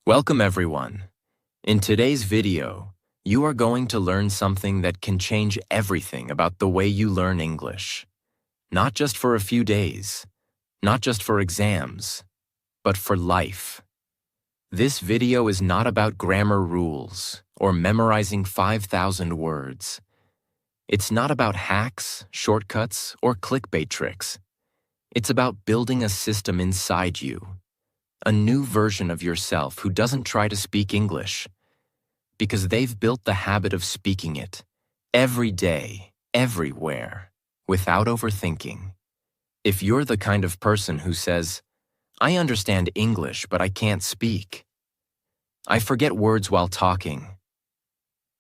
Welcome everyone. In today's video, you are going to learn something that can change everything about the way you learn English. Not just for a few days, not just for exams, but for life. This video is not about grammar rules or memorizing 5,000 words. It's not about hacks, shortcuts, or clickbait tricks. It's about building a system inside you. A new version of yourself who doesn't try to speak English because they've built the habit of speaking it every day, everywhere, without overthinking. If you're the kind of person who says, "I understand English, but I can't speak. I forget words while talking.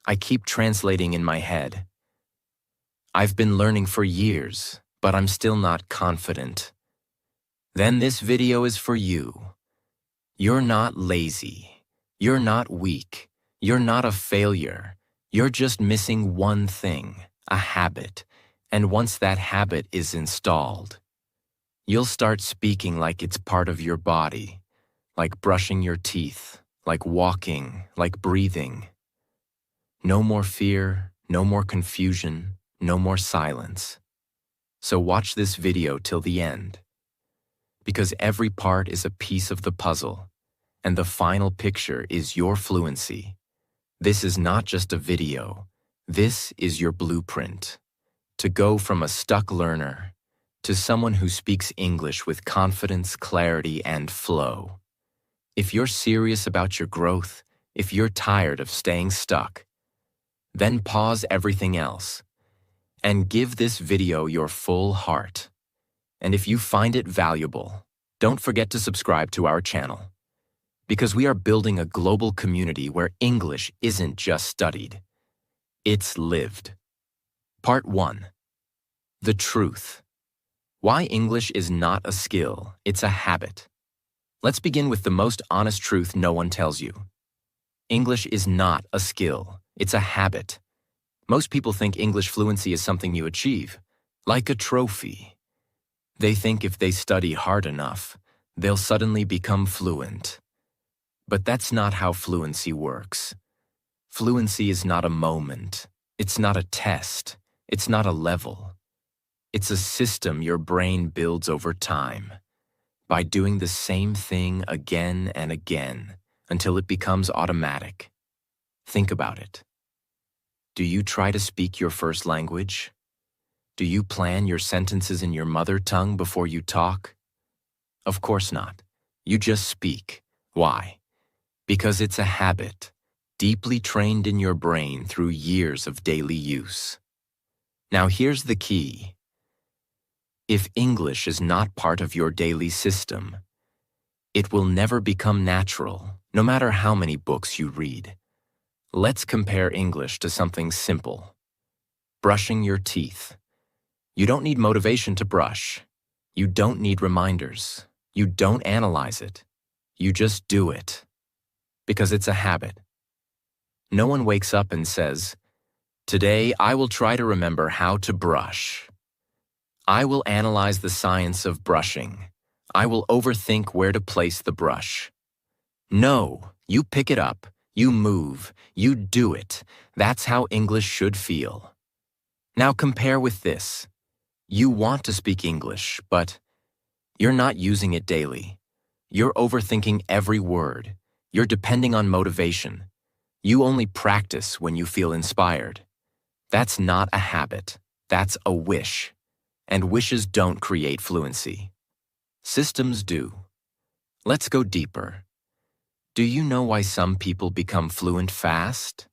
I keep translating in my head. I've been learning for years, but I'm still not confident," then this video is for you. You're not lazy. You're not weak. You're not a failure. You're just missing one thing, a habit. And once that habit is installed, you'll start speaking like it's part of your body, like brushing your teeth, like walking, like breathing. No more fear, no more confusion, no more silence. So watch this video till the end, because every part is a piece of the puzzle, and the final picture is your fluency. This is not just a video. This is your blueprint to go from a stuck learner to someone who speaks English with confidence, clarity, and flow. If you're serious about your growth, if you're tired of staying stuck, then pause everything else and give this video your full heart. And if you find it valuable, don't forget to subscribe to our channel, because we are building a global community where English isn't just studied, it's lived. Part 1. The truth. Why English is not a skill, it's a habit. Let's begin with the most honest truth no one tells you. English is not a skill, it's a habit. Most people think English fluency is something you achieve, like a trophy. They think if they study hard enough, they'll suddenly become fluent. But that's not how fluency works. Fluency is not a moment. It's not a test. It's not a level. It's a system your brain builds over time, by doing the same thing again and again until it becomes automatic. Think about it. Do you try to speak your first language? Do you plan your sentences in your mother tongue before you talk? Of course not. You just speak. Why? Because it's a habit, deeply trained in your brain through years of daily use. Now here's the key. If English is not part of your daily system, it will never become natural, no matter how many books you read. Let's compare English to something simple. Brushing your teeth. You don't need motivation to brush. You don't need reminders. You don't analyze it. You just do it. Because it's a habit. No one wakes up and says, "Today I will try to remember how to brush. I will analyze the science of brushing. I will overthink where to place the brush." No, you pick it up, you move, you do it. That's how English should feel. Now compare with this. You want to speak English, but you're not using it daily. You're overthinking every word. You're depending on motivation. You only practice when you feel inspired. That's not a habit. That's a wish. And wishes don't create fluency. Systems do. Let's go deeper. Do you know why some people become fluent fast,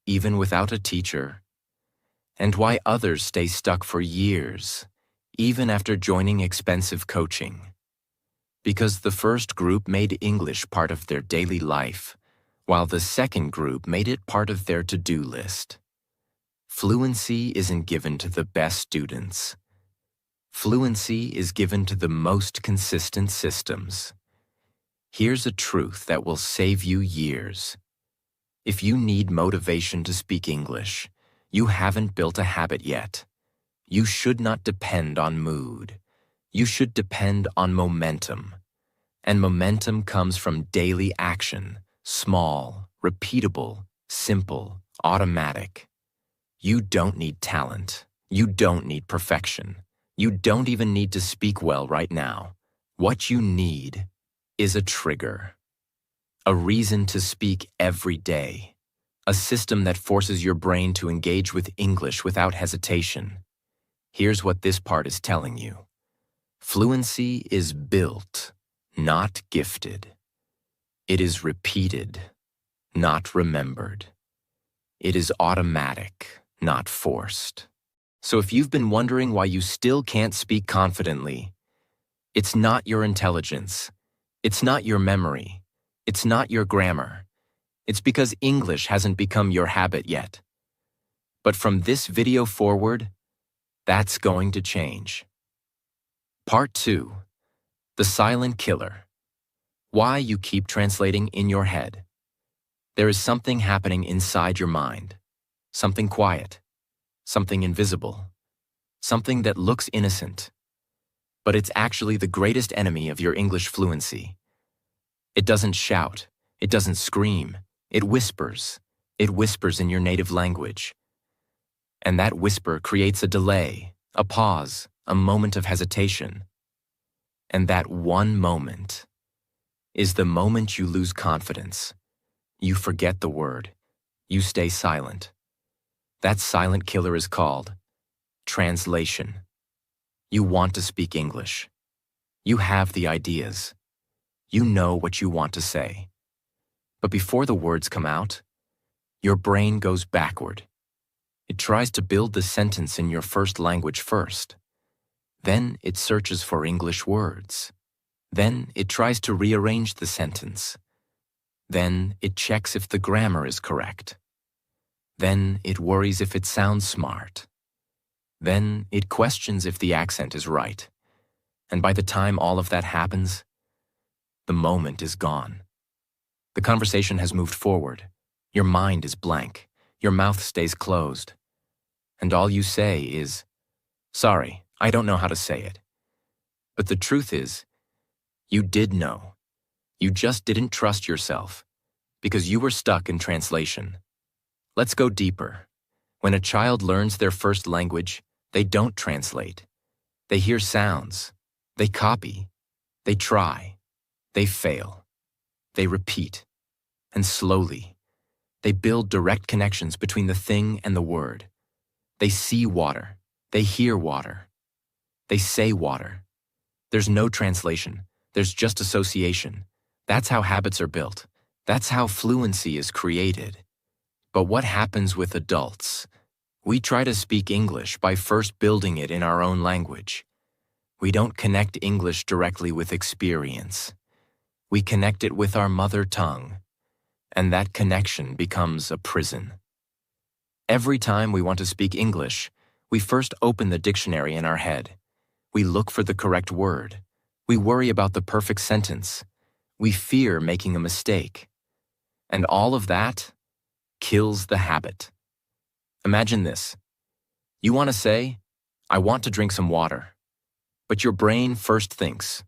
even without a teacher? And why others stay stuck for years, even after joining expensive coaching? Because the first group made English part of their daily life, while the second group made it part of their to-do list. Fluency isn't given to the best students. Fluency is given to the most consistent systems. Here's a truth that will save you years. If you need motivation to speak English, you haven't built a habit yet. You should not depend on mood. You should depend on momentum. And momentum comes from daily action, Small, repeatable, simple, automatic. You don't need talent. You don't need perfection. You don't even need to speak well right now. What you need is a trigger. A reason to speak every day. A system that forces your brain to engage with English without hesitation. Here's what this part is telling you. Fluency is built, not gifted. It is repeated, not remembered. It is automatic, not forced. So if you've been wondering why you still can't speak confidently, it's not your intelligence. It's not your memory. It's not your grammar. It's because English hasn't become your habit yet. But from this video forward, that's going to change. Part 2. The Silent Killer. Why you keep translating in your head. There is something happening inside your mind. Something quiet. Something invisible. Something that looks innocent. But it's actually the greatest enemy of your English fluency. It doesn't shout. It doesn't scream. It whispers. It whispers in your native language. And that whisper creates a delay, a pause, a moment of hesitation. And that one moment is the moment you lose confidence. You forget the word. You stay silent. That silent killer is called translation. You want to speak English. You have the ideas. You know what you want to say. But before the words come out, your brain goes backward. It tries to build the sentence in your first language first. Then it searches for English words. Then it tries to rearrange the sentence. Then it checks if the grammar is correct. Then it worries if it sounds smart. Then it questions if the accent is right. And by the time all of that happens, the moment is gone. The conversation has moved forward. Your mind is blank. Your mouth stays closed. And all you say is, "Sorry, I don't know how to say it." But the truth is, you did know. You just didn't trust yourself because you were stuck in translation. Let's go deeper. When a child learns their first language, they don't translate. They hear sounds. They copy. They try. They fail. They repeat. And slowly, they build direct connections between the thing and the word. They see water. They hear water. They say water. There's no translation. There's just association. That's how habits are built. That's how fluency is created. But what happens with adults? We try to speak English by first building it in our own language. We don't connect English directly with experience. We connect it with our mother tongue. And that connection becomes a prison. Every time we want to speak English, we first open the dictionary in our head. We look for the correct word. We worry about the perfect sentence. We fear making a mistake. And all of that kills the habit. Imagine this. You want to say, "I want to drink some water." But your brain first thinks,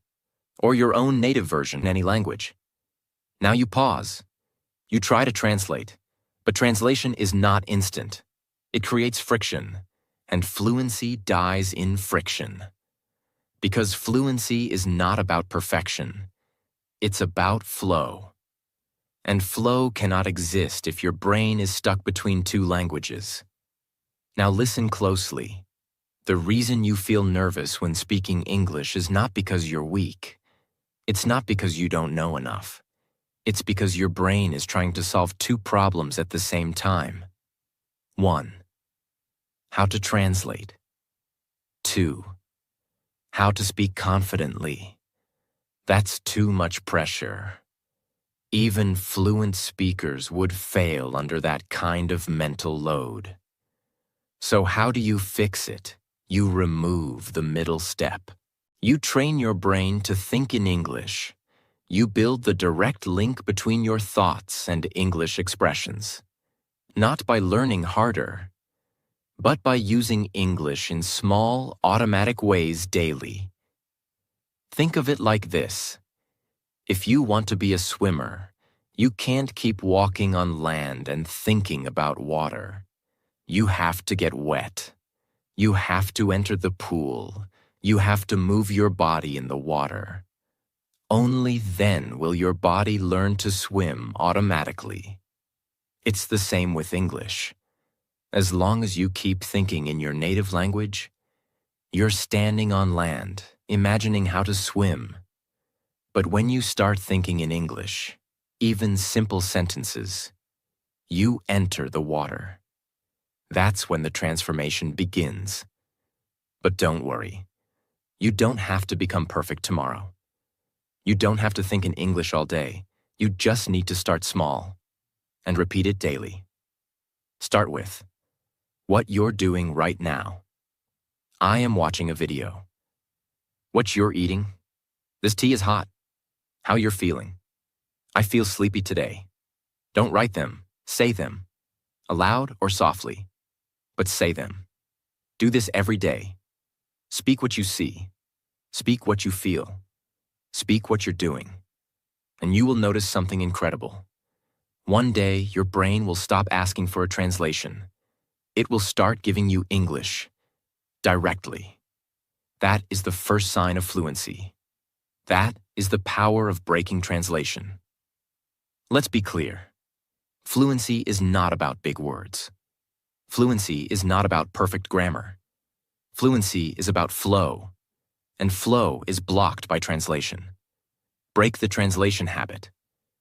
or your own native version in any language. Now you pause. You try to translate, but translation is not instant. It creates friction, and fluency dies in friction. Because fluency is not about perfection. It's about flow. And flow cannot exist if your brain is stuck between two languages. Now listen closely. The reason you feel nervous when speaking English is not because you're weak. It's not because you don't know enough. It's because your brain is trying to solve two problems at the same time. 1. How to translate. 2. How to speak confidently. That's too much pressure. Even fluent speakers would fail under that kind of mental load. So how do you fix it? You remove the middle step. You train your brain to think in English. You build the direct link between your thoughts and English expressions. Not by learning harder, but by using English in small, automatic ways daily. Think of it like this. If you want to be a swimmer, You can't keep walking on land and thinking about water. You have to get wet. You have to enter the pool. You have to move your body in the water. Only then will your body learn to swim automatically. It's the same with English. As long as you keep thinking in your native language, you're standing on land, imagining how to swim. But when you start thinking in English, even simple sentences, you enter the water. That's when the transformation begins. But don't worry. You don't have to become perfect tomorrow. You don't have to think in English all day. You just need to start small and repeat it daily. Start with what you're doing right now. I am watching a video. What you're eating? This tea is hot. How you're feeling? I feel sleepy today. Don't write them, say them, aloud or softly, but say them. Do this every day. Speak what you see. Speak what you feel. Speak what you're doing. And you will notice something incredible. One day, your brain will stop asking for a translation. It will start giving you English directly. That is the first sign of fluency. That is the power of breaking translation. Let's be clear. Fluency is not about big words. Fluency is not about perfect grammar. Fluency is about flow, and flow is blocked by translation. Break the translation habit,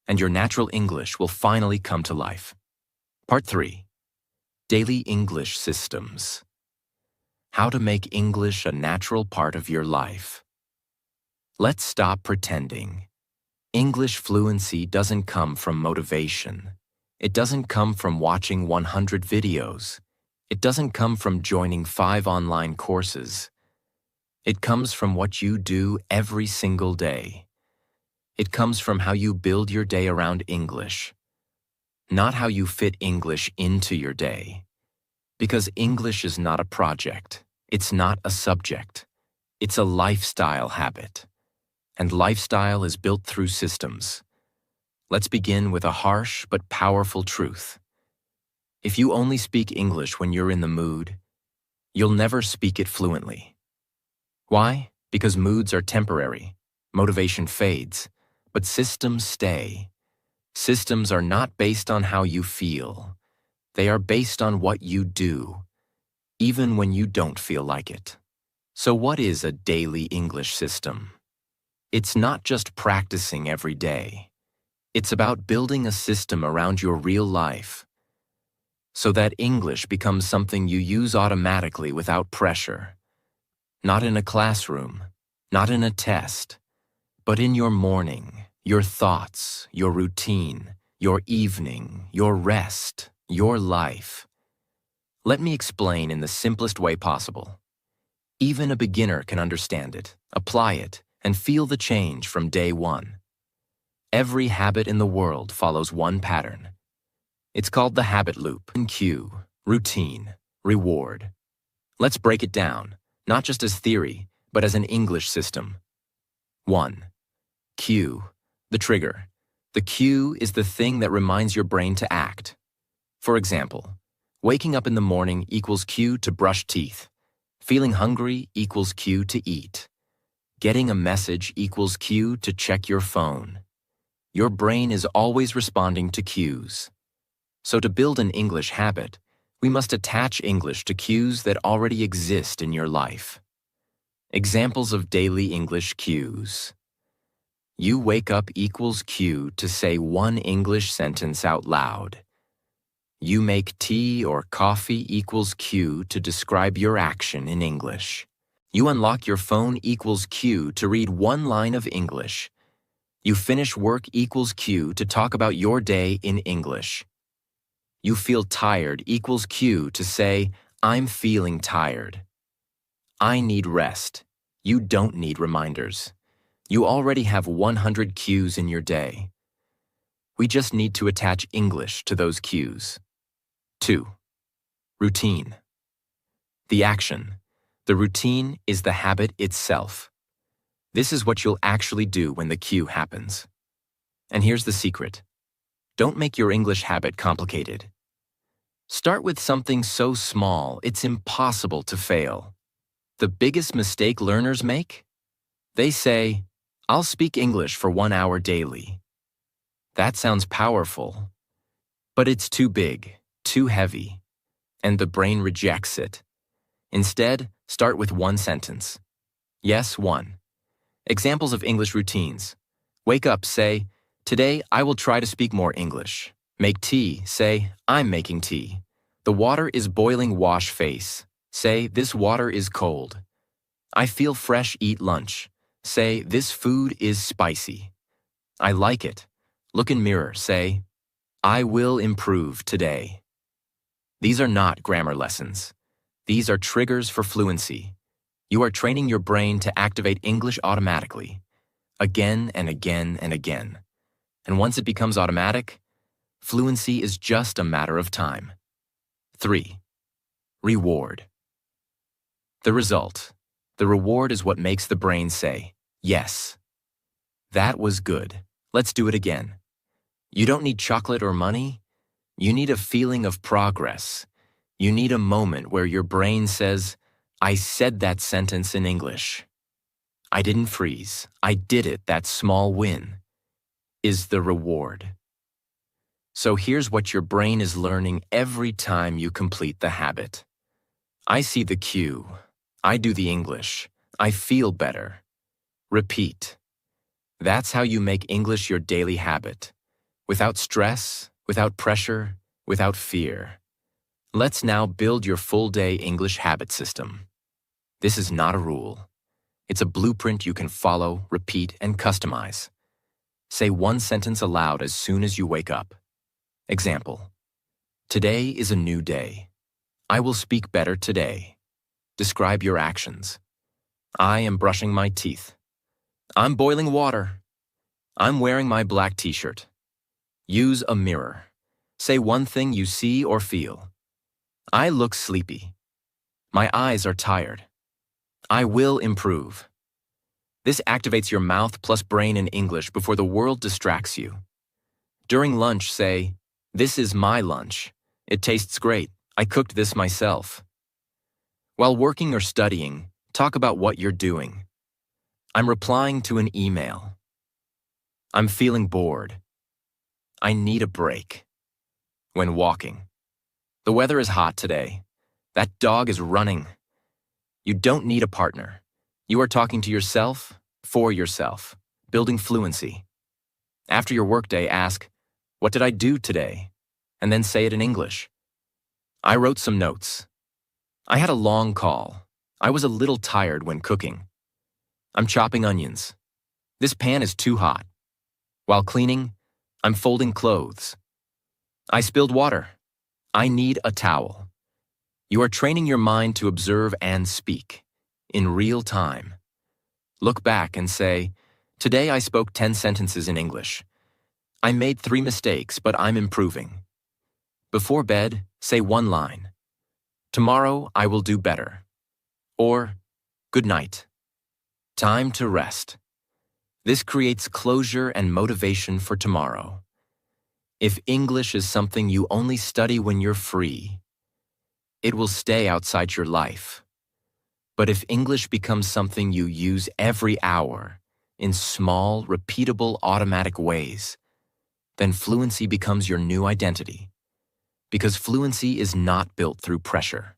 and your natural English will finally come to life. Part 3. Daily English Systems. How to make English a natural part of your life. Let's stop pretending. English fluency doesn't come from motivation. It doesn't come from watching 100 videos. It doesn't come from joining 5 online courses. It comes from what you do every single day. It comes from how you build your day around English, not how you fit English into your day. Because English is not a project. It's not a subject. It's a lifestyle habit. And lifestyle is built through systems. Let's begin with a harsh but powerful truth. If you only speak English when you're in the mood, you'll never speak it fluently. Why? Because moods are temporary. Motivation fades, but systems stay. Systems are not based on how you feel. They are based on what you do, even when you don't feel like it. So what is a daily English system? It's not just practicing every day. It's about building a system around your real life so that English becomes something you use automatically without pressure. Not in a classroom, not in a test, but in your morning, your thoughts, your routine, your evening, your rest, your life. Let me explain in the simplest way possible. Even a beginner can understand it, apply it, and feel the change from day one. Every habit in the world follows one pattern. It's called the habit loop. Cue, routine, reward. Let's break it down, not just as theory, but as an English system. 1. Cue, the trigger. The cue is the thing that reminds your brain to act. For example, waking up in the morning equals cue to brush teeth. Feeling hungry equals cue to eat. Getting a message equals cue to check your phone. Your brain is always responding to cues. So to build an English habit, we must attach English to cues that already exist in your life. Examples of daily English cues. You wake up equals cue to say one English sentence out loud. You make tea or coffee equals cue to describe your action in English. You unlock your phone equals cue to read one line of English. You finish work equals cue to talk about your day in English. You feel tired equals cue to say, I'm feeling tired. I need rest. You don't need reminders. You already have 100 cues in your day. We just need to attach English to those cues. 2. Routine. The action. The routine is the habit itself. This is what you'll actually do when the cue happens. And here's the secret. Don't make your English habit complicated. Start with something so small it's impossible to fail. The biggest mistake learners make? They say, "I'll speak English for 1 hour daily." That sounds powerful, but it's too big, too heavy, and the brain rejects it. Instead, start with one sentence. Yes, one. Examples of English routines. Wake up, say, "Today I will try to speak more English." Make tea, say, "I'm making tea." The water is boiling, wash face. Say, "This water is cold." I feel fresh, eat lunch. Say, "This food is spicy." I like it. Look in mirror, say, "I will improve today." These are not grammar lessons. These are triggers for fluency. You are training your brain to activate English automatically, again and again and again. And once it becomes automatic, fluency is just a matter of time. 3. Reward. The result. The reward is what makes the brain say, "Yes, that was good. Let's do it again." You don't need chocolate or money. You need a feeling of progress. You need a moment where your brain says, "I said that sentence in English. I didn't freeze. I did it." That small win is the reward. So here's what your brain is learning every time you complete the habit. I see the cue. I do the English. I feel better. Repeat. That's how you make English your daily habit. Without stress, without pressure, without fear. Let's now build your full-day English habit system. This is not a rule. It's a blueprint you can follow, repeat, and customize. Say one sentence aloud as soon as you wake up. Example. Today is a new day. I will speak better today. Describe your actions. I am brushing my teeth. I'm boiling water. I'm wearing my black t-shirt. Use a mirror. Say one thing you see or feel. I look sleepy. My eyes are tired. I will improve. This activates your mouth plus brain in English before the world distracts you. During lunch, say, "This is my lunch. It tastes great. I cooked this myself." While working or studying, talk about what you're doing. I'm replying to an email. I'm feeling bored. I need a break. When walking. The weather is hot today. That dog is running. You don't need a partner. You are talking to yourself, for yourself, building fluency. After your workday, ask, "What did I do today?" And then say it in English. I wrote some notes. I had a long call. I was a little tired when cooking. I'm chopping onions. This pan is too hot. While cleaning, I'm folding clothes. I spilled water. I need a towel. You are training your mind to observe and speak in real time. Look back and say, "Today I spoke 10 sentences in English. I made 3 mistakes, but I'm improving." Before bed, say one line. "Tomorrow I will do better." Or, "Good night. Time to rest." This creates closure and motivation for tomorrow. If English is something you only study when you're free, it will stay outside your life. But if English becomes something you use every hour in small, repeatable, automatic ways, then fluency becomes your new identity. Because fluency is not built through pressure.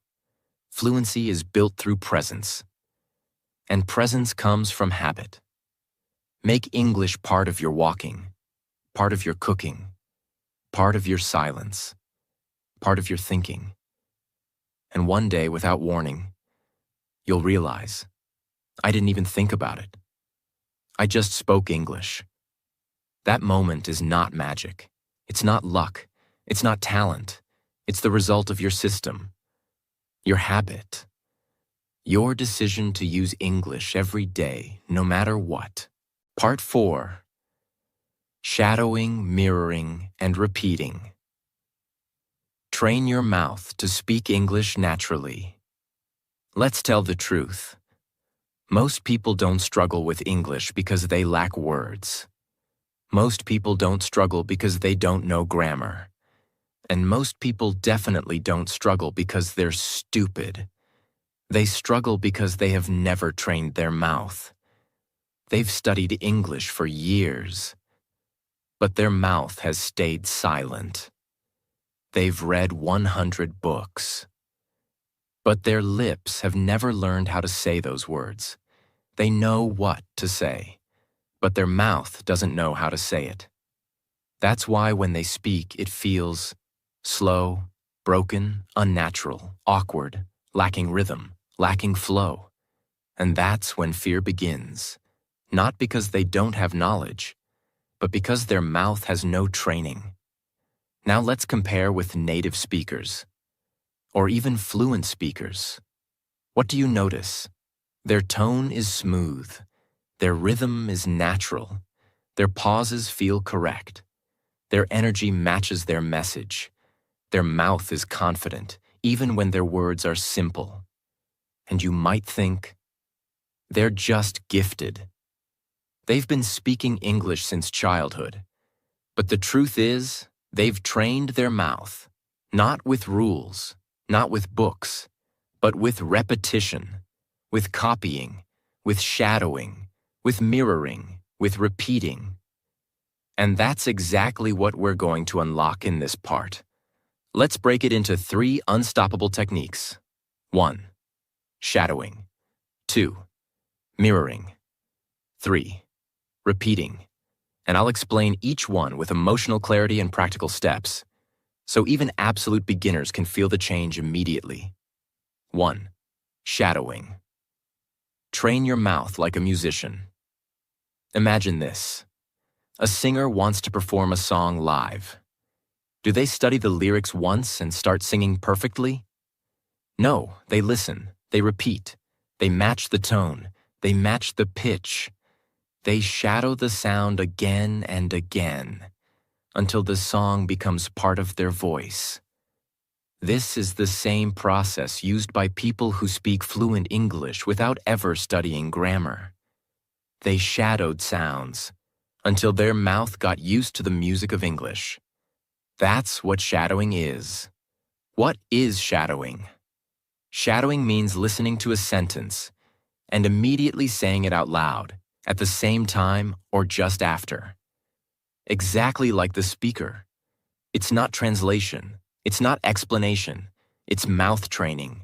Fluency is built through presence. And presence comes from habit. Make English part of your walking, part of your cooking, part of your silence, part of your thinking. And one day, without warning, you'll realize, I didn't even think about it. I just spoke English. That moment is not magic. It's not luck. It's not talent. It's the result of your system, your habit, your decision to use English every day, no matter what. Part 4. Shadowing, mirroring, and repeating. Train your mouth to speak English naturally. Let's tell the truth. Most people don't struggle with English because they lack words. Most people don't struggle because they don't know grammar. And most people definitely don't struggle because they're stupid. They struggle because they have never trained their mouth. They've studied English for years, but their mouth has stayed silent. They've read 100 books, but their lips have never learned how to say those words. They know what to say, but their mouth doesn't know how to say it. That's why when they speak, it feels slow, broken, unnatural, awkward, lacking rhythm, lacking flow. And that's when fear begins, not because they don't have knowledge, but because their mouth has no training. Now let's compare with native speakers, or even fluent speakers. What do you notice? Their tone is smooth, their rhythm is natural, their pauses feel correct, their energy matches their message, their mouth is confident, even when their words are simple. And you might think, they're just gifted. They've been speaking English since childhood. But the truth is, they've trained their mouth, not with rules, not with books, but with repetition, with copying, with shadowing, with mirroring, with repeating. And that's exactly what we're going to unlock in this part. Let's break it into 3 unstoppable techniques. 1. Shadowing. 2. Mirroring. 3. Repeating. And I'll explain each one with emotional clarity and practical steps, so even absolute beginners can feel the change immediately. 1. Shadowing. Train your mouth like a musician. Imagine this. A singer wants to perform a song live. Do they study the lyrics once and start singing perfectly? No, they listen, they repeat, they match the tone, they match the pitch. They shadow the sound again and again until the song becomes part of their voice. This is the same process used by people who speak fluent English without ever studying grammar. They shadowed sounds until their mouth got used to the music of English. That's what shadowing is. What is shadowing? Shadowing means listening to a sentence and immediately saying it out loud, at the same time or just after. Exactly like the speaker. It's not translation. It's not explanation. It's mouth training.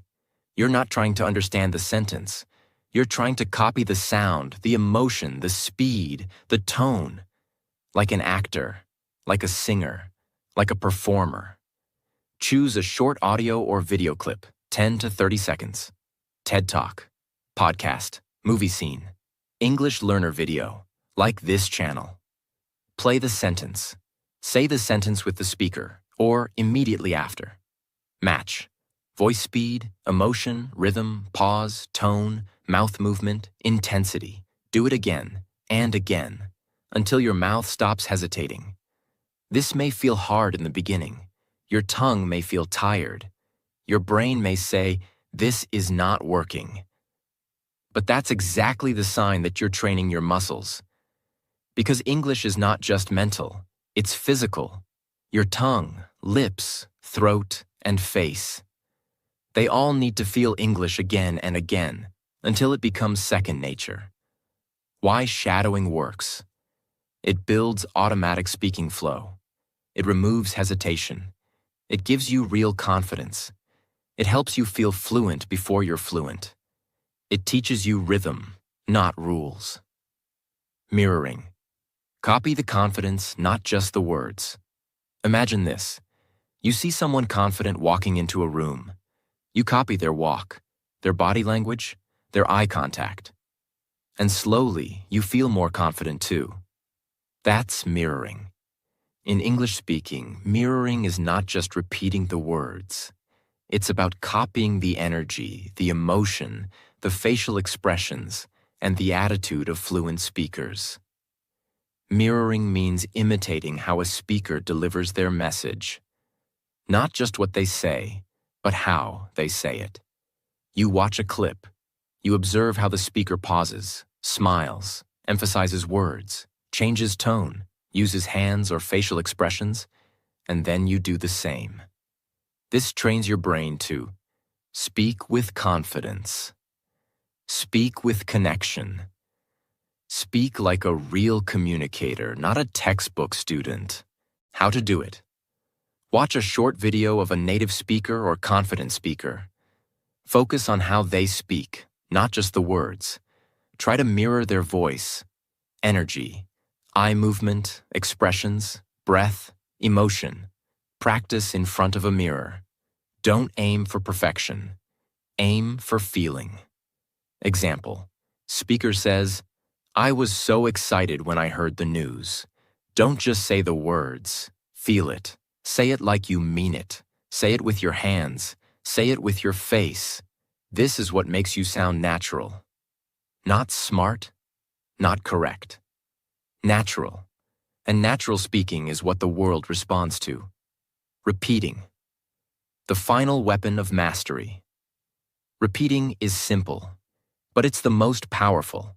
You're not trying to understand the sentence. You're trying to copy the sound, the emotion, the speed, the tone, like an actor, like a singer, like a performer. Choose a short audio or video clip, 10 to 30 seconds. TED Talk, podcast, movie scene, English learner video, like this channel. Play the sentence. Say the sentence with the speaker, or immediately after. Match. Voice speed, emotion, rhythm, pause, tone, mouth movement, intensity. Do it again, and again, until your mouth stops hesitating. This may feel hard in the beginning. Your tongue may feel tired. Your brain may say, "This is not working." But that's exactly the sign that you're training your muscles. Because English is not just mental, it's physical. Your tongue, lips, throat, and face. They all need to feel English again and again until it becomes second nature. Why shadowing works? It builds automatic speaking flow. It removes hesitation. It gives you real confidence. It helps you feel fluent before you're fluent. It teaches you rhythm, not rules. Mirroring. Copy the confidence, not just the words. Imagine this. You see someone confident walking into a room. You copy their walk, their body language, their eye contact. And slowly, you feel more confident too. That's mirroring. In English speaking, mirroring is not just repeating the words. It's about copying the energy, the emotion, the facial expressions, and the attitude of fluent speakers. Mirroring means imitating how a speaker delivers their message. Not just what they say, but how they say it. You watch a clip. You observe how the speaker pauses, smiles, emphasizes words, changes tone, uses hands or facial expressions, and then you do the same. This trains your brain to speak with confidence, speak with connection, speak like a real communicator, not a textbook student. How to do it? Watch a short video of a native speaker or confident speaker. Focus on how they speak, not just the words. Try to mirror their voice, energy, eye movement, expressions, breath, emotion. Practice in front of a mirror. Don't aim for perfection. Aim for feeling. Example: speaker says, "I was so excited when I heard the news." Don't just say the words. Feel it. Say it like you mean it. Say it with your hands. Say it with your face. This is what makes you sound natural. Not smart, not correct. Natural. And natural speaking is what the world responds to. Repeating. The final weapon of mastery. Repeating is simple, but it's the most powerful.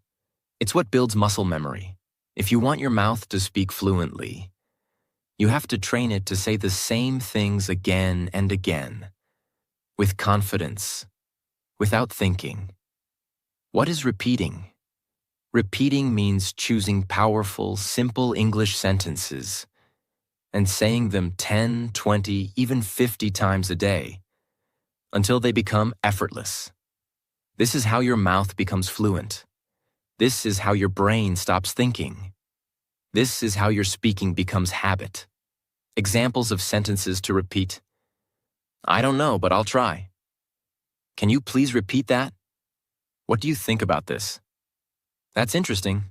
It's what builds muscle memory. If you want your mouth to speak fluently, you have to train it to say the same things again and again, with confidence, without thinking. What is repeating? Repeating means choosing powerful, simple English sentences and saying them 10, 20, even 50 times a day until they become effortless. This is how your mouth becomes fluent. This is how your brain stops thinking. This is how your speaking becomes habit. Examples of sentences to repeat. I don't know, but I'll try. Can you please repeat that? What do you think about this? That's interesting.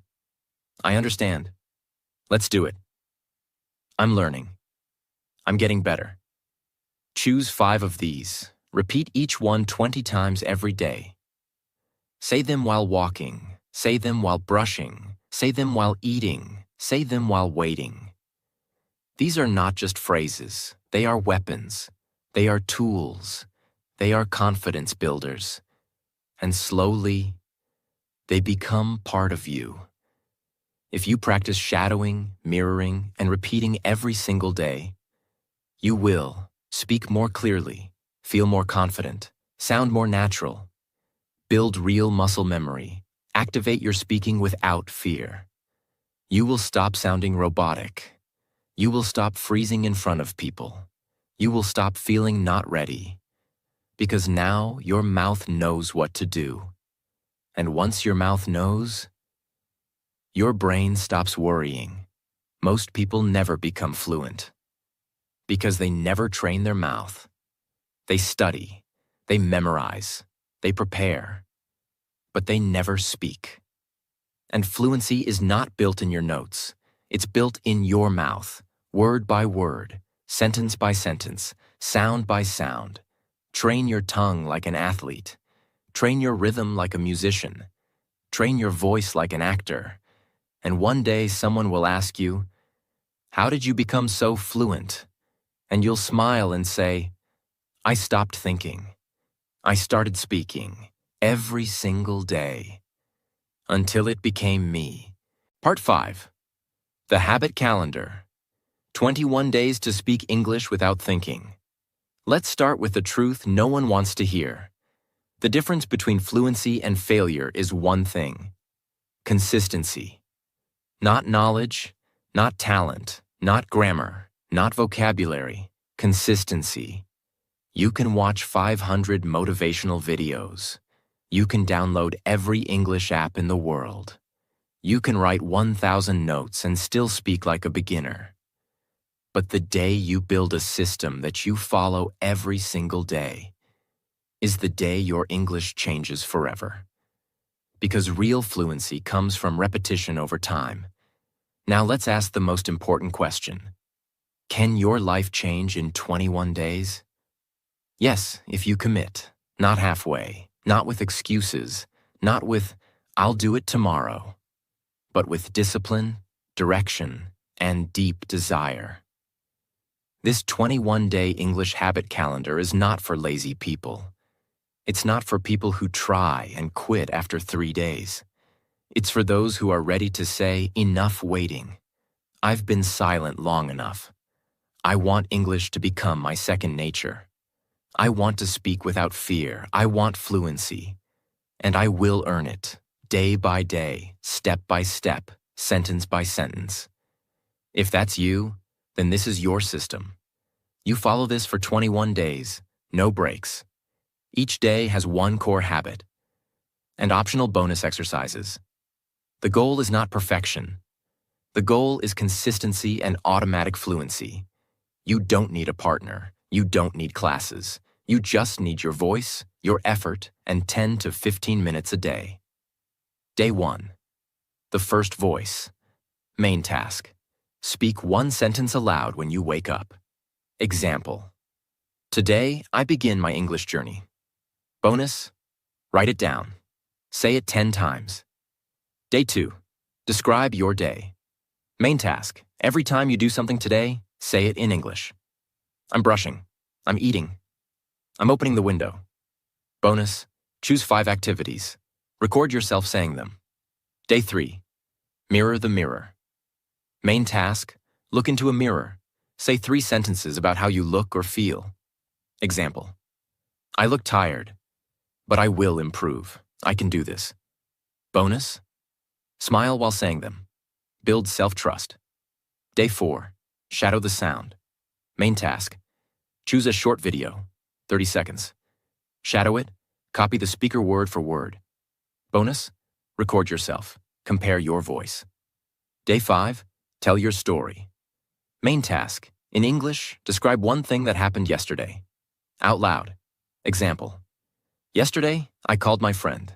I understand. Let's do it. I'm learning. I'm getting better. Choose 5 of these. Repeat each one 20 times every day. Say them while walking. Say them while brushing. Say them while eating. Say them while waiting. These are not just phrases. They are weapons. They are tools. They are confidence builders. And slowly, they become part of you. If you practice shadowing, mirroring, and repeating every single day, you will speak more clearly, feel more confident, sound more natural, build real muscle memory, activate your speaking without fear. You will stop sounding robotic. You will stop freezing in front of people. You will stop feeling not ready. Because now your mouth knows what to do. And once your mouth knows, your brain stops worrying. Most people never become fluent because they never train their mouth. They study, they memorize, they prepare, but they never speak. And fluency is not built in your notes. It's built in your mouth, word by word, sentence by sentence, sound by sound. Train your tongue like an athlete. Train your rhythm like a musician. Train your voice like an actor. And one day someone will ask you, "How did you become so fluent?" And you'll smile and say, "I stopped thinking. I started speaking every single day until it became me." Part 5. The Habit Calendar. 21 days to speak English without thinking. Let's start with the truth no one wants to hear. The difference between fluency and failure is one thing: consistency. Not knowledge, not talent, not grammar, not vocabulary. Consistency. You can watch 500 motivational videos. You can download every English app in the world. You can write 1,000 notes and still speak like a beginner. But the day you build a system that you follow every single day is the day your English changes forever. Because real fluency comes from repetition over time. Now let's ask the most important question. Can your life change in 21 days? Yes, if you commit, not halfway, not with excuses, not with, "I'll do it tomorrow," but with discipline, direction, and deep desire. This 21-day English habit calendar is not for lazy people. It's not for people who try and quit after 3 days. It's for those who are ready to say, "Enough waiting. I've been silent long enough. I want English to become my second nature. I want to speak without fear. I want fluency. And I will earn it, day by day, step by step, sentence by sentence. If that's you, then this is your system. You follow this for 21 days, no breaks. Each day has one core habit and optional bonus exercises. The goal is not perfection. The goal is consistency and automatic fluency. You don't need a partner. You don't need classes. You just need your voice, your effort, and 10 to 15 minutes a day. Day 1. The first voice. Main task. Speak one sentence aloud when you wake up. Example. Today, I begin my English journey. Bonus. Write it down. Say it 10 times. Day 2. Describe your day. Main task. Every time you do something today, say it in English. I'm brushing. I'm eating. I'm opening the window. Bonus. Choose 5 activities. Record yourself saying them. Day 3. Mirror the mirror. Main task. Look into a mirror. Say 3 sentences about how you look or feel. Example. I look tired, but I will improve. I can do this. Bonus. Smile while saying them. Build self-trust. Day 4. Shadow the sound. Main task. Choose a short video, 30 seconds. Shadow it. Copy the speaker word for word. Bonus. Record yourself. Compare your voice. Day 5. Tell your story. Main task. In English, describe one thing that happened yesterday. Out loud. Example. Yesterday, I called my friend.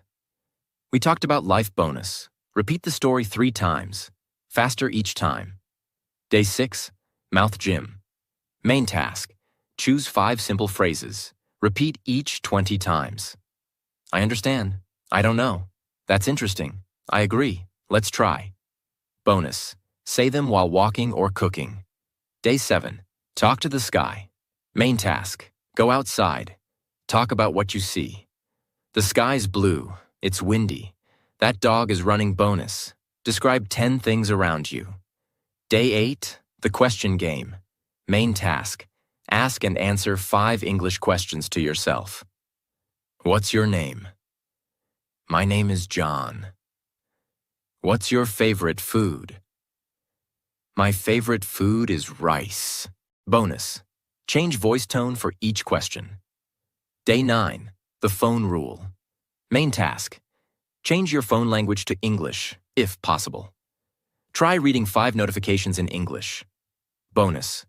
We talked about life. Bonus. Repeat the story 3 times. Faster each time. Day 6. Mouth gym. Main task. Choose 5 simple phrases. Repeat each 20 times. I understand. I don't know. That's interesting. I agree. Let's try. Bonus. Say them while walking or cooking. Day 7. Talk to the sky. Main task. Go outside. Talk about what you see. The sky's blue. It's windy. That dog is running. Bonus. Describe 10 things around you. Day 8. The question game. Main task. Ask and answer 5 English questions to yourself. What's your name? My name is John. What's your favorite food? My favorite food is rice. Bonus. Change voice tone for each question. Day 9. The phone rule. Main task. Change your phone language to English, if possible. Try reading 5 notifications in English. Bonus.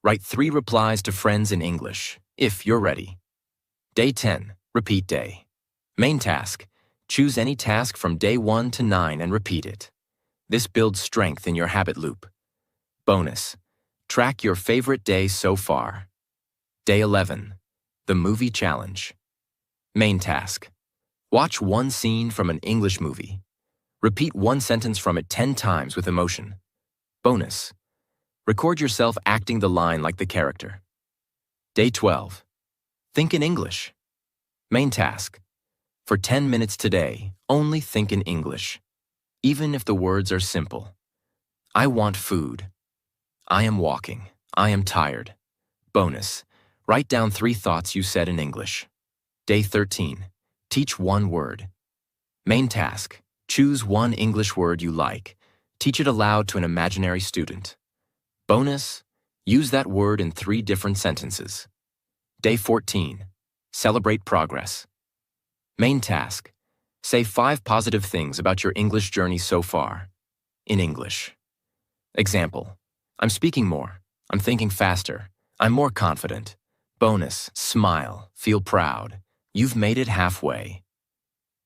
Write 3 replies to friends in English, if you're ready. Day 10. Repeat day. Main task. Choose any task from day 1 to 9 and repeat it. This builds strength in your habit loop. Bonus. Track your favorite day so far. Day 11. The movie challenge. Main task. Watch one scene from an English movie. Repeat one sentence from it 10 times with emotion. Bonus. Record yourself acting the line like the character. Day 12. Think in English. Main task. For 10 minutes today, only think in English, even if the words are simple. I want food. I am walking. I am tired. Bonus. Write down 3 thoughts you said in English. Day 13. Teach one word. Main task. Choose one English word you like. Teach it aloud to an imaginary student. Bonus. Use that word in 3 different sentences. Day 14. Celebrate progress. Main task. Say 5 positive things about your English journey so far. In English. Example. I'm speaking more. I'm thinking faster. I'm more confident. Bonus. Smile. Feel proud. You've made it halfway.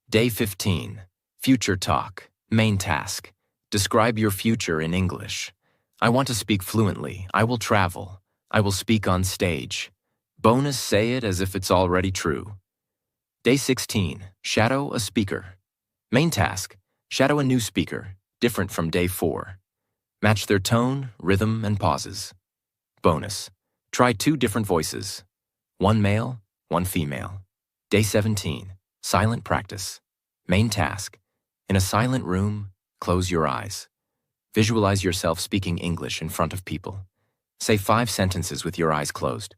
Day 15. Future talk. Main task. Describe your future in English. I want to speak fluently. I will travel. I will speak on stage. Bonus. Say it as if it's already true. Day 16. Shadow a speaker. Main task. Shadow a new speaker, different from day 4. Match their tone, rhythm, and pauses. Bonus. Try 2 different voices. 1 male, 1 female. Day 17. Silent practice. Main task. In a silent room, close your eyes. Visualize yourself speaking English in front of people. Say 5 sentences with your eyes closed.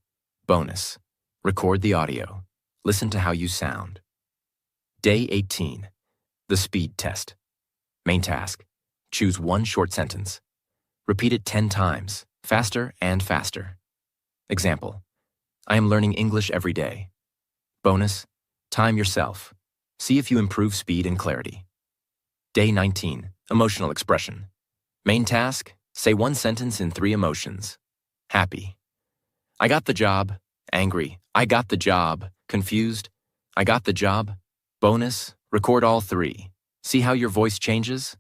Bonus. Record the audio. Listen to how you sound. Day 18. The speed test. Main task. Choose one short sentence. Repeat it 10 times, faster and faster. Example. I am learning English every day. Bonus. Time yourself. See if you improve speed and clarity. Day 19. Emotional expression. Main task. Say one sentence in 3 emotions. Happy. I got the job. Angry. I got the job. Confused. I got the job. Bonus. Record all 3. See how your voice changes?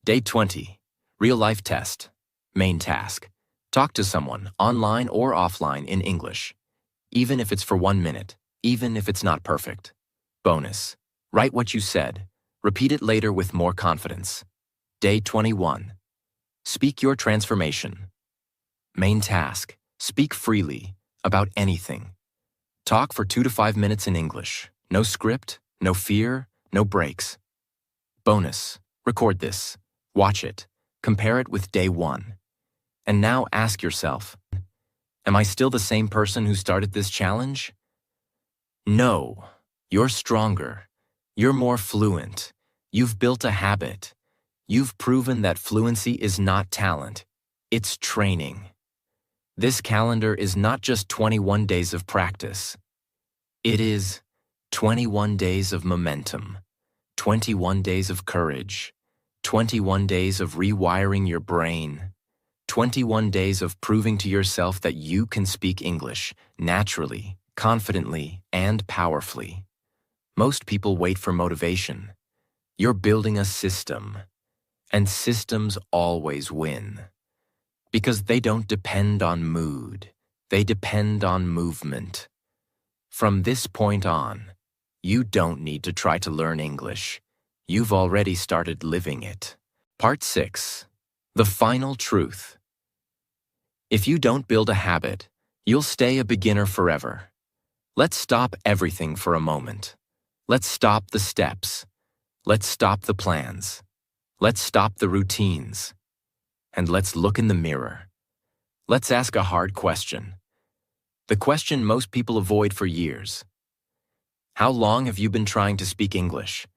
Day 20. Real-life test. Main task. Talk to someone, online or offline, in English. Even if it's for 1 minute. Even if it's not perfect. Bonus. Write what you said. Repeat it later with more confidence. Day 21. Speak your transformation. Main task. Speak freely, about anything. Talk for 2 to 5 minutes in English. No script, no fear, no breaks. Bonus. Record this. Watch it. Compare it with day 1. And now ask yourself, am I still the same person who started this challenge? No. You're stronger. You're more fluent. You've built a habit. You've proven that fluency is not talent. It's training. This calendar is not just 21 days of practice. It is 21 days of momentum, 21 days of courage, 21 days of rewiring your brain, 21 days of proving to yourself that you can speak English naturally, confidently, and powerfully. Most people wait for motivation. You're building a system, and systems always win. Because they don't depend on mood, they depend on movement. From this point on, you don't need to try to learn English. You've already started living it. Part 6. The final truth. If you don't build a habit, you'll stay a beginner forever. Let's stop everything for a moment. Let's stop the steps. Let's stop the plans. Let's stop the routines. And let's look in the mirror. Let's ask a hard question. The question most people avoid for years. How long have you been trying to speak English?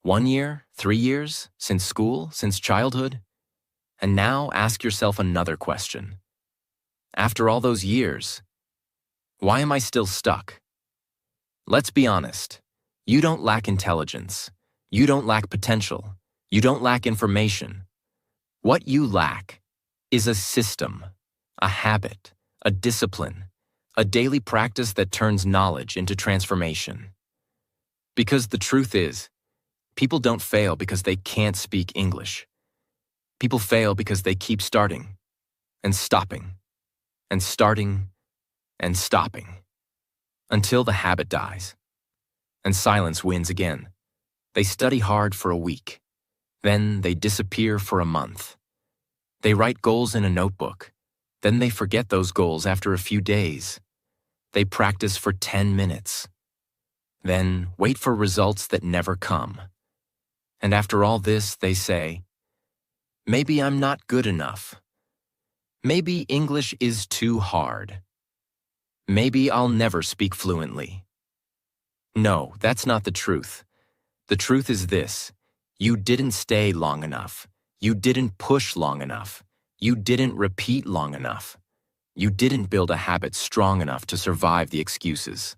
1 year? 3 years? Since school? Since childhood? And now ask yourself another question. After all those years, why am I still stuck? Let's be honest. You don't lack intelligence. You don't lack potential. You don't lack information. What you lack is a system, a habit, a discipline, a daily practice that turns knowledge into transformation. Because the truth is, people don't fail because they can't speak English. People fail because they keep starting and stopping and starting and stopping until the habit dies and silence wins again. They study hard for a week. Then they disappear for a month. They write goals in a notebook. Then they forget those goals after a few days. They practice for 10 minutes. Then wait for results that never come. And after all this, they say, maybe I'm not good enough. Maybe English is too hard. Maybe I'll never speak fluently. No, that's not the truth. The truth is this. You didn't stay long enough. You didn't push long enough. You didn't repeat long enough. You didn't build a habit strong enough to survive the excuses.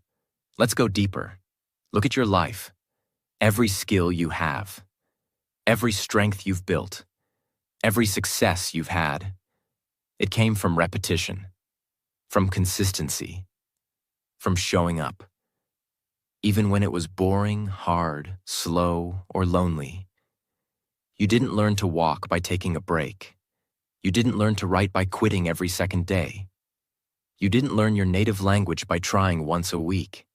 Let's go deeper. Look at your life. Every skill you have. Every strength you've built. Every success you've had. It came from repetition. From consistency. From showing up. Even when it was boring, hard, slow, or lonely. You didn't learn to walk by taking a break. You didn't learn to write by quitting every second day. You didn't learn your native language by trying once a week.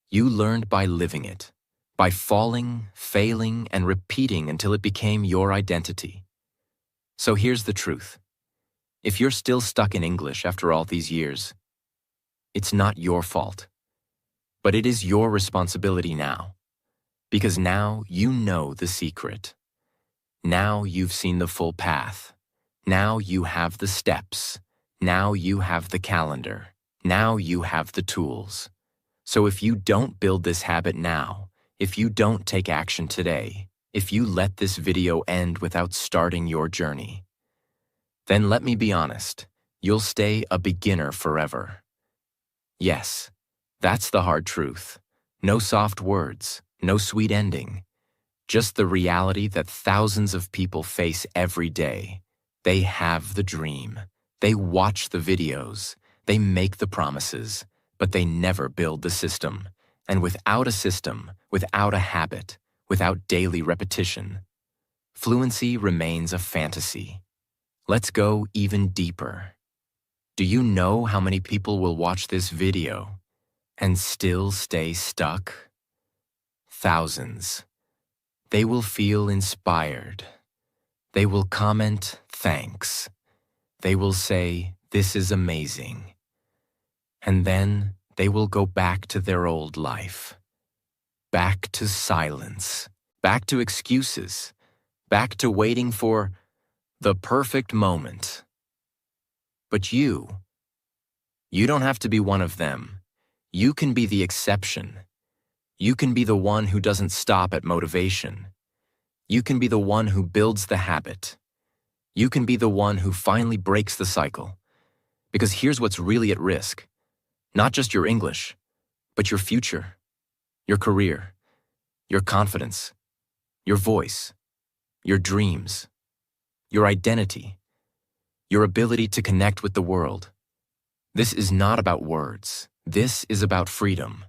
You learned by living it, by falling, failing, and repeating until it became your identity. So here's the truth. If you're still stuck in English after all these years, it's not your fault. But it is your responsibility now. Because now you know the secret. Now you've seen the full path. Now you have the steps. Now you have the calendar. Now you have the tools. So if you don't build this habit now, if you don't take action today, if you let this video end without starting your journey, then let me be honest, you'll stay a beginner forever. Yes, that's the hard truth. No soft words, no sweet ending. Just the reality that thousands of people face every day. They have the dream. They watch the videos. They make the promises, but they never build the system. And without a system, without a habit, without daily repetition, fluency remains a fantasy. Let's go even deeper. Do you know how many people will watch this video and still stay stuck? Thousands. They will feel inspired. They will comment, "Thanks." They will say, "This is amazing." And then they will go back to their old life. Back to silence. Back to excuses. Back to waiting for the perfect moment. But you don't have to be one of them. You can be the exception. You can be the one who doesn't stop at motivation. You can be the one who builds the habit. You can be the one who finally breaks the cycle. Because here's what's really at risk. Not just your English, but your future, your career, your confidence, your voice, your dreams, your identity, your ability to connect with the world. This is not about words. This is about freedom.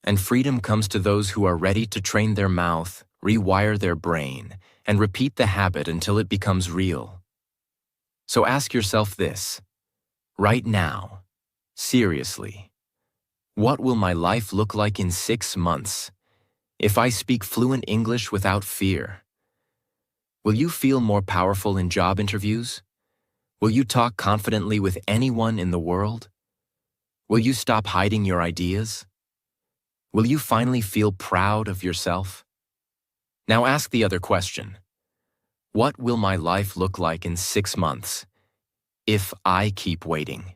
And freedom comes to those who are ready to train their mouth, rewire their brain, and repeat the habit until it becomes real. So ask yourself this, right now, seriously, what will my life look like in 6 months if I speak fluent English without fear? Will you feel more powerful in job interviews? Will you talk confidently with anyone in the world? Will you stop hiding your ideas? Will you finally feel proud of yourself? Now ask the other question. What will my life look like in 6 months if I keep waiting?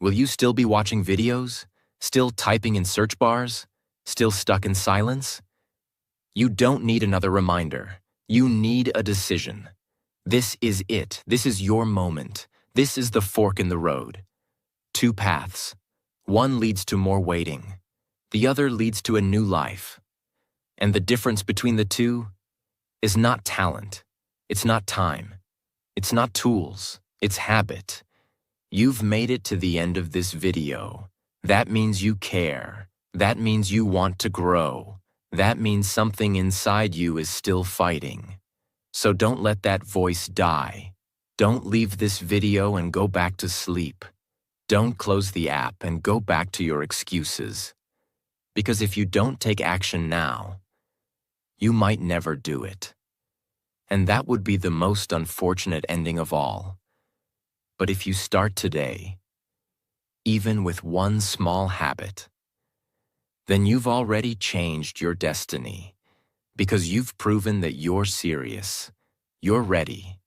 Will you still be watching videos? Still typing in search bars? Still stuck in silence? You don't need another reminder. You need a decision. This is it. This is your moment. This is the fork in the road. 2 paths. One leads to more waiting. The other leads to a new life. And the difference between the two is not talent. It's not time. It's not tools. It's habit. You've made it to the end of this video. That means you care. That means you want to grow. That means something inside you is still fighting. So don't let that voice die. Don't leave this video and go back to sleep. Don't close the app and go back to your excuses. Because if you don't take action now, you might never do it. And that would be the most unfortunate ending of all. But if you start today, even with one small habit, then you've already changed your destiny because you've proven that you're serious, you're ready,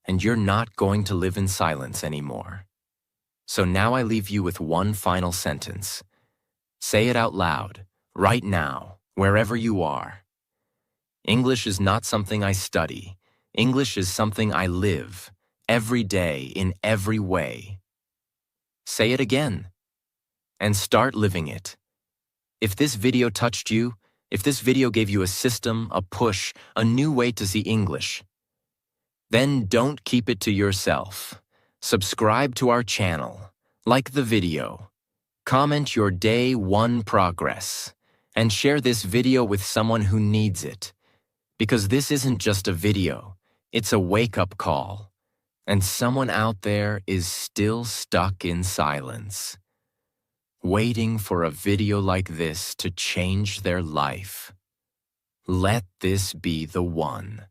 and you're not going to live in silence anymore. So now I leave you with one final sentence. Say it out loud, right now, wherever you are. English is not something I study. English is something I live, every day, in every way. Say it again, and start living it. If this video touched you, if this video gave you a system, a push, a new way to see English, then don't keep it to yourself. Subscribe to our channel, like the video, comment your day 1 progress, and share this video with someone who needs it. Because this isn't just a video, it's a wake-up call. And someone out there is still stuck in silence, waiting for a video like this to change their life. Let this be the one.